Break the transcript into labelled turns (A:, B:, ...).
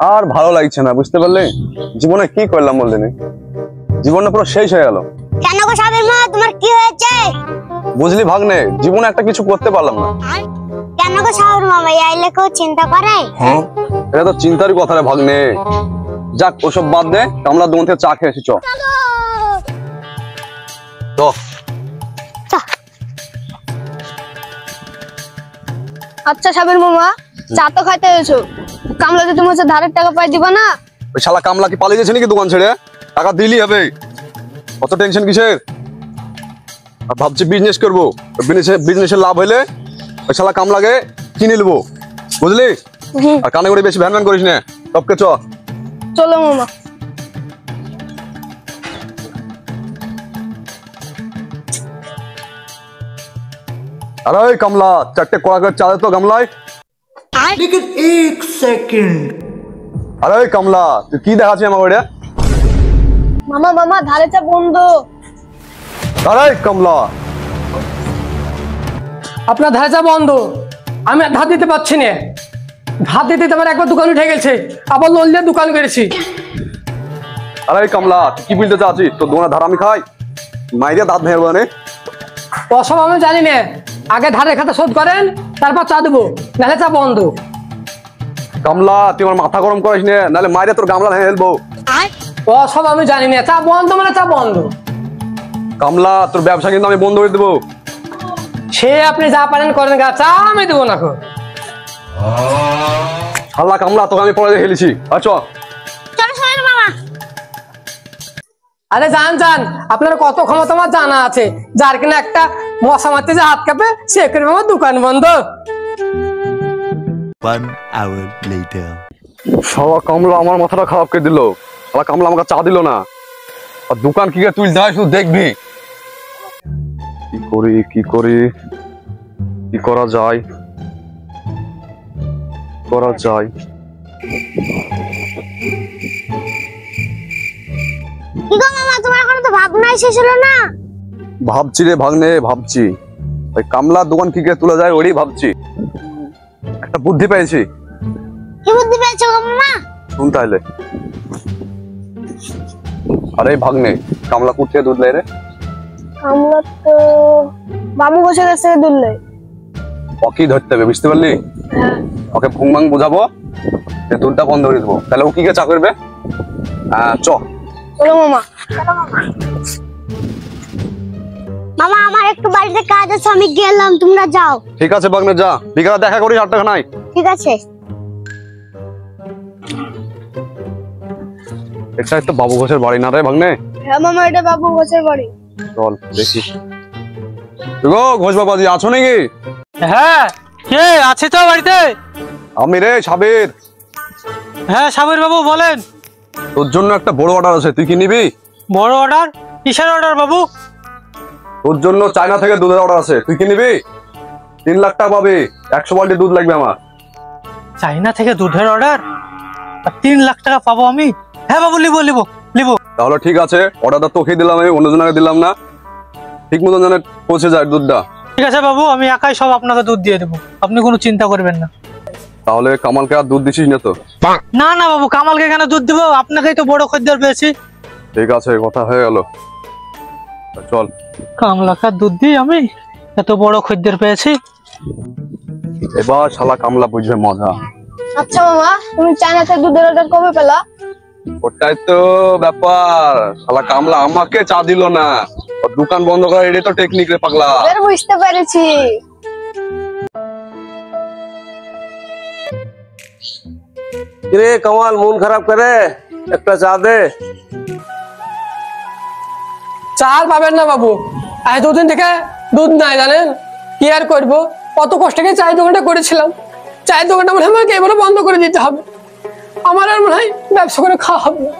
A: আর ভালো লাগছে না, বুঝতে পারলে জীবনে কি করলাম বললেন, জীবনটা পুরো শেষ হয়ে গেল।
B: কেন গো সাবির মা, তোমার কি হয়েছে?
A: বুঝলি ভাগ্নে, জীবনে একটা কিছু করতে পারলাম না।
B: কেন গো সাবির মা, ভাই আইলে কেউ চিন্তা করে?
A: এটা তো চিন্তারই কথা রে ভাগ্নে। যাক ওসব বাদ দে, কামলা দোকান থেকে চা খেয়ে এসেছি, চ।
C: আচ্ছা সাবির মামা, চা তো খাইতে এসো, কামলা যে তোমার ধারের টাকা পাই দিবা না?
A: ওই শালা কামলা কি পালিয়ে গেছে নাকি দোকান ছেড়ে? টাকা দিলি হবে, কত টেনশন কিসের? আর ভাবছি বিজনেস করবো, বিজনেসের লাভ হইলে ওই শালা কামলাকে কিনে নেবো, বুঝলি? আর কানে করে বেশি ভ্যান ভ্যান করিস না, সবকে চ।
C: চলো মামা।
A: আরে ওই কামলা, চারটে কড়া করে চা দে তো গামলায়।
D: लेकिन एक सेकंड।
A: আরে ওই কামলা, তুই কি দেখাচ্ছিস আমার ওইটা?
C: মামা মামা, ধারে চা বন্ধ।
A: আরে কামলা,
E: আপনার ধারে চা বন্ধ, আমি ধার দিতে পারছি না। ধার দিতে আমার একবার দোকান উঠে গেছে, আবার লোন দিয়ে দোকান করেছি।
A: আরে কামলা, তুই কি বলতে চাচ্ছিস? তোর দোকানে ধার আমি খাই? মাইরে দাঁত ভেঙে মানে
E: ওসব আমি জানি না, আগে ধারের খাতা শোধ করেন, তারপর চা দেবো, নাহলে চা বন্ধ।
A: কামলা, তুই আমার মাথা গরম করিস না, নাহলে মাইরে তোর গামলা ভেঙে ফেলবো।
E: ওসব আমি জানি না, চা বন্ধ মানে চা বন্ধ।
A: কামলা, তোর ব্যবসা কিন্তু আমি বন্ধ করে দেবো।
E: সে আপনি যা পারেন করেন, গা চা আমি দেবো না।
A: শালা কামলা, তোকে আমি পরে খেলেছি। আচ্ছা
B: চলো সাবির মামা।
E: আরে যান যান, আপনার কত ক্ষমতা আমার জানা আছে। যার কিনা একটা মশা মারতে যে হাত কাঁপে, সে করে আমার দোকান বন্ধ।
F: 1 hour later.
A: শালা কামলা আমার মাথাটা খারাপ করে দিল। শালা কামলা আমাকে চা দিল না, আর দোকান কি করে তুই যাই শুধু দেখবি। কি করি কি করি, কি করা যায় করা যায়।
B: কি গো মামা, তোমার এখনো তো ভাবনাই শেষ হলো না?
A: ভাবছি রে ভাগ্নে, ভাবছি ওই কামলার দোকান কি করে তোলা যায় ওরই ভাবছি। একটা বুদ্ধি পেয়েছি।
B: কি বুদ্ধি পেয়েছো গো মামা?
A: শুন তাহলে। আরে ভাগ্নে, কামলা কুট থেকে দুধ লাই রে?
C: কামলা তো বাবু বসে গেছে দুললে।
A: ওকে ধরতে হবে, বুঝতে পারলি? ওকে ভুংমাং বুঝাবো, দুধটা বন্ধ করে দেবো, তাহলে ও কি কে চা করবে। চ।
C: চলো মামা।
B: মামা আমার একটু বাড়িতে কাজ আছে, আমি গেলাম, তোমরা যাও।
A: ঠিক আছে ভাগ্নে, যা, বিকালে দেখা করিস 8 টাকা নাই।
B: ঠিক আছে।
A: এটা তো বাবু ঘোষের বাড়ি না রে ভাগ্নে?
C: হ্যাঁ মামা, এটা বাবু বসে বাড়ি।
A: চল দেখি। গো ঘোষ বাবাজি, আছো নাকি?
G: হ্যাঁ, কে আছে তো বাড়িতে?
A: আমি রে সাবির।
G: হ্যাঁ সাবির বাবু বলেন।
A: তোর জন্য একটা বড় অর্ডার আছে, তুই কি নিবি?
G: বড় অর্ডার? কিসের অর্ডার বাবু?
A: তোর জন্য চায়না থেকে দুধের অর্ডার আছে, তুই কি নিবি? 3 লাখ টাকা পাবি, 100 বালতি দুধ লাগবে আমার।
G: চাইনা থেকে দুধের অর্ডার, 3 লাখ টাকা পাবো আমি? হ্যাঁ বাবু, লিবো লিবো লিবো।
A: তাহলে ঠিক আছে, অর্ডারটা তোকে দিলাম, আমি অন্যজনকে দিলাম না, ঠিক মতন যেন পৌঁছে যায় দুধটা।
G: ঠিক আছে বাবু, আমি একাই সব আপনাকে দুধ দিয়ে দেবো, আপনি কোনো চিন্তা করবেন না।
A: তাহলে কামালকে আর দুধ দিছিস না তো?
G: না না বাবু, কামালকে কেন দুধ দেবো, আপনাকেই তো বড় খদ্দের পেয়েছি।
A: ঠিক আছে, কথা হয়ে গেল, চল।
G: কামলাকে দুধ দিই আমি, এত বড় খদ্দের পেয়েছি।
A: এবার শালা কামলা বুঝবে মজা।
C: আচ্ছা মামা, তুমি চায়না থেকে দুধের অর্ডার কবে পেলা?
A: ওটাই তো ব্যাপার, শালা কামলা আমাকে চা দিল না, ওর দোকান বন্ধ করে, এটাই তো টেকনিক রে পাগলা।
C: এবার বুঝতে পেরেছি।
H: রে কামাল, মন খারাপ করে, একটা চা দে।
E: চাল পাবেন না বাবু, আজ 2 দিন থেকে দুধ নাই, জানেন কি আর করবো। কত কষ্ট করে চায়ের দোকানটা করেছিলাম, চায়ের দোকানটা মনে হয় আমাকে এবারে বন্ধ করে দিতে হবে। আমার আর মনে হয় ব্যবসা করে খাওয়া হবে না।